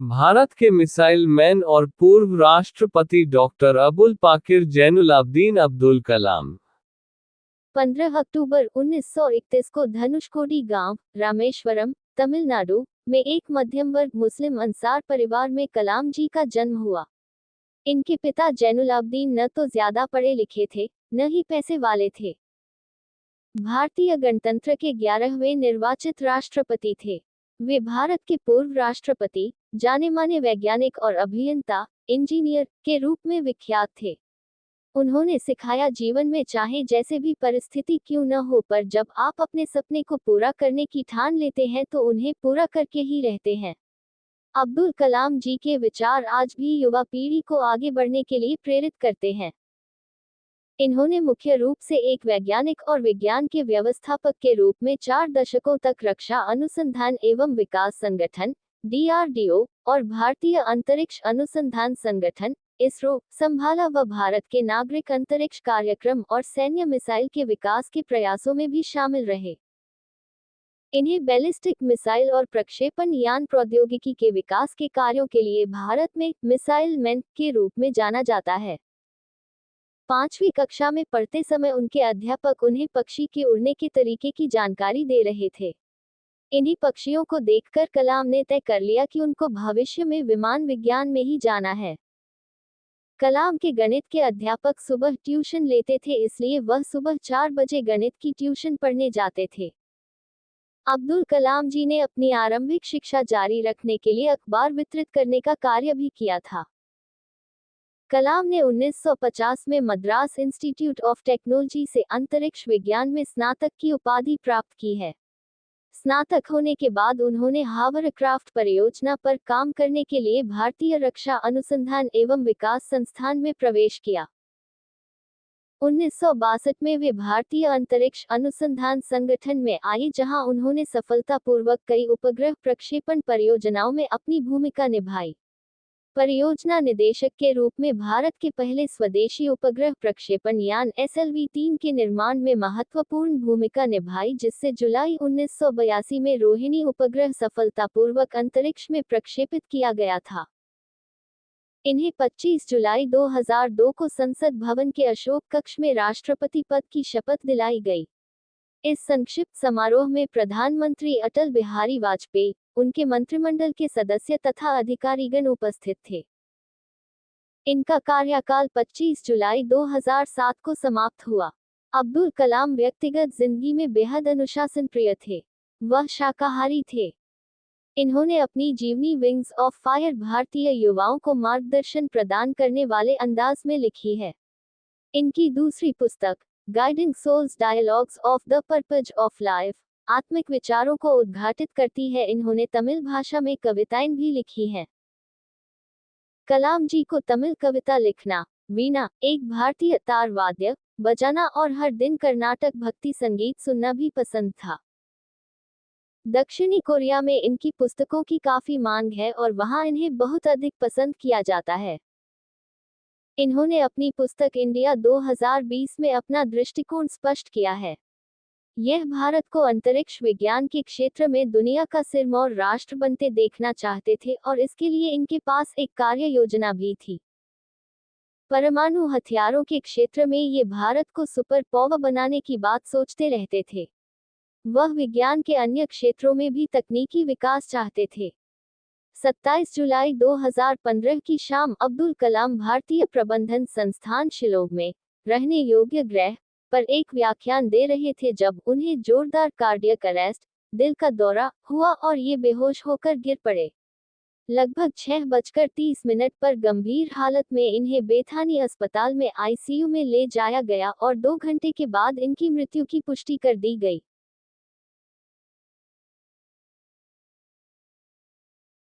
भारत के missile man और पूर्व राष्ट्रपति डॉक्टर अबुल पाकिर जैनुलाब्दीन अब्दुल कलाम 15 अक्टूबर 1931 को धनुषकोडी गांव, रामेश्वरम, तमिलनाडु में एक मध्यम वर्ग मुस्लिम अंसार परिवार में कलाम जी का जन्म हुआ। इनके पिता जैनुलाब्दीन न तो ज्यादा पढ़े लिखे थे, न ही पैसे वाले थे। भारतीय गणतंत्र के 11वें निर्वाचित राष्ट्रपति थे। वे भारत के पूर्व राष्ट्रपति, जाने माने वैज्ञानिक और अभियंता, इंजीनियर के रूप में विख्यात थे। उन्होंने सिखाया, जीवन में चाहे जैसे भी परिस्थिति क्यों न हो, पर जब आप अपने सपने को पूरा करने की ठान लेते हैं तो उन्हें पूरा करके ही रहते हैं। अब्दुल कलाम जी के विचार आज भी युवा पीढ़ी को आगे बढ़ने के लिए प्रेरित करते हैं। इन्होंने मुख्य रूप से एक वैज्ञानिक और विज्ञान के व्यवस्थापक के रूप में 4 दशकों तक रक्षा अनुसंधान एवं विकास संगठन (DRDO) और भारतीय अंतरिक्ष अनुसंधान संगठन (ISRO) संभाला व भारत के नागरिक अंतरिक्ष कार्यक्रम और सैन्य मिसाइल के विकास के प्रयासों में भी शामिल रहे। इन्हें बैलिस्टिक मिसाइल और प्रक्षेपण यान प्रौद्योगिकी के विकास के कार्यों के लिए भारत में मिसाइल मैन के रूप में जाना जाता है। 5वीं कक्षा में पढ़ते समय उनके अध्यापक उन्हें पक्षी के उड़ने के तरीके की जानकारी दे रहे थे। इन्हीं पक्षियों को देखकर कलाम ने तय कर लिया कि उनको भविष्य में विमान विज्ञान में ही जाना है। कलाम के गणित के अध्यापक सुबह ट्यूशन लेते थे, इसलिए वह सुबह 4 बजे गणित की ट्यूशन पढ़ने जाते थे। अब्दुल कलाम जी ने अपनी आरंभिक शिक्षा जारी रखने के लिए अखबार वितरित करने का कार्य भी किया था। कलाम ने 1950 में मद्रास इंस्टीट्यूट ऑफ टेक्नोलॉजी से अंतरिक्ष विज्ञान में स्नातक की उपाधि प्राप्त की है। स्नातक होने के बाद उन्होंने हावरक्राफ्ट परियोजना पर काम करने के लिए भारतीय रक्षा अनुसंधान एवं विकास संस्थान में प्रवेश किया। 1962 में वे भारतीय अंतरिक्ष अनुसंधान संगठन में आए, जहां उन्होंने सफलतापूर्वक कई उपग्रह प्रक्षेपण परियोजनाओं में अपनी भूमिका निभाई। परियोजना निदेशक के रूप में भारत के पहले स्वदेशी उपग्रह प्रक्षेपण यान SLV-3 के निर्माण में महत्वपूर्ण भूमिका निभाई, जिससे जुलाई 1982 में रोहिणी उपग्रह सफलतापूर्वक अंतरिक्ष में प्रक्षेपित किया गया था। इन्हें 25 जुलाई 2002 को संसद भवन के अशोक कक्ष में राष्ट्रपति पद की शपथ दिलाई गई। इस संक्षिप्त समारोह में प्रधानमंत्री अटल बिहारी वाजपेयी, उनके मंत्रिमंडल के सदस्य तथा अधिकारीगण उपस्थित थे। इनका कार्यकाल 25 जुलाई 2007 को समाप्त हुआ। अब्दुल कलाम व्यक्तिगत जिंदगी में बेहद अनुशासन प्रिय थे। वह शाकाहारी थे। इन्होंने अपनी जीवनी विंग्स ऑफ फायर भारतीय युवाओं को मार्गदर्शन प्रदान करने वाले अंदाज में लिखी है। इनकी दूसरी पुस्तक guiding souls dialogues of the purpose of life आत्मिक विचारों को उद्घाटित करती है। इन्होंने तमिल भाषा में कविताएं भी लिखी हैं। कलाम जी को तमिल कविता लिखना, वीणा, एक भारतीय तार वाद्य बजाना और हर दिन कर्नाटक भक्ति संगीत सुनना भी पसंद था। दक्षिणी कोरिया में इनकी पुस्तकों की काफी मांग है और वहां इन्हें बहुत अधिक पसंद किया जाता है। इन्होंने अपनी पुस्तक इंडिया 2020 में अपना दृष्टिकोण स्पष्ट किया है। यह भारत को अंतरिक्ष विज्ञान के क्षेत्र में दुनिया का सिरमौर राष्ट्र बनते देखना चाहते थे और इसके लिए इनके पास एक कार्य योजना भी थी। परमाणु हथियारों के क्षेत्र में ये भारत को सुपर पावर बनाने की बात सोचते रहते थे। वह विज्ञान के अन्य क्षेत्रों में भी तकनीकी विकास चाहते थे। 27 जुलाई 2015 की शाम अब्दुल कलाम भारतीय प्रबंधन संस्थान शिलोंग में रहने योग्य ग्रह पर एक व्याख्यान दे रहे थे जब उन्हें जोरदार कार्डियक अरेस्ट, दिल का दौरा हुआ और ये बेहोश होकर गिर पड़े। लगभग 6:30 पर गंभीर हालत में इन्हें बेथानी अस्पताल में ICU में ले जाया गया और 2 घंटे के बाद इनकी मृत्यु की पुष्टि कर दी गई।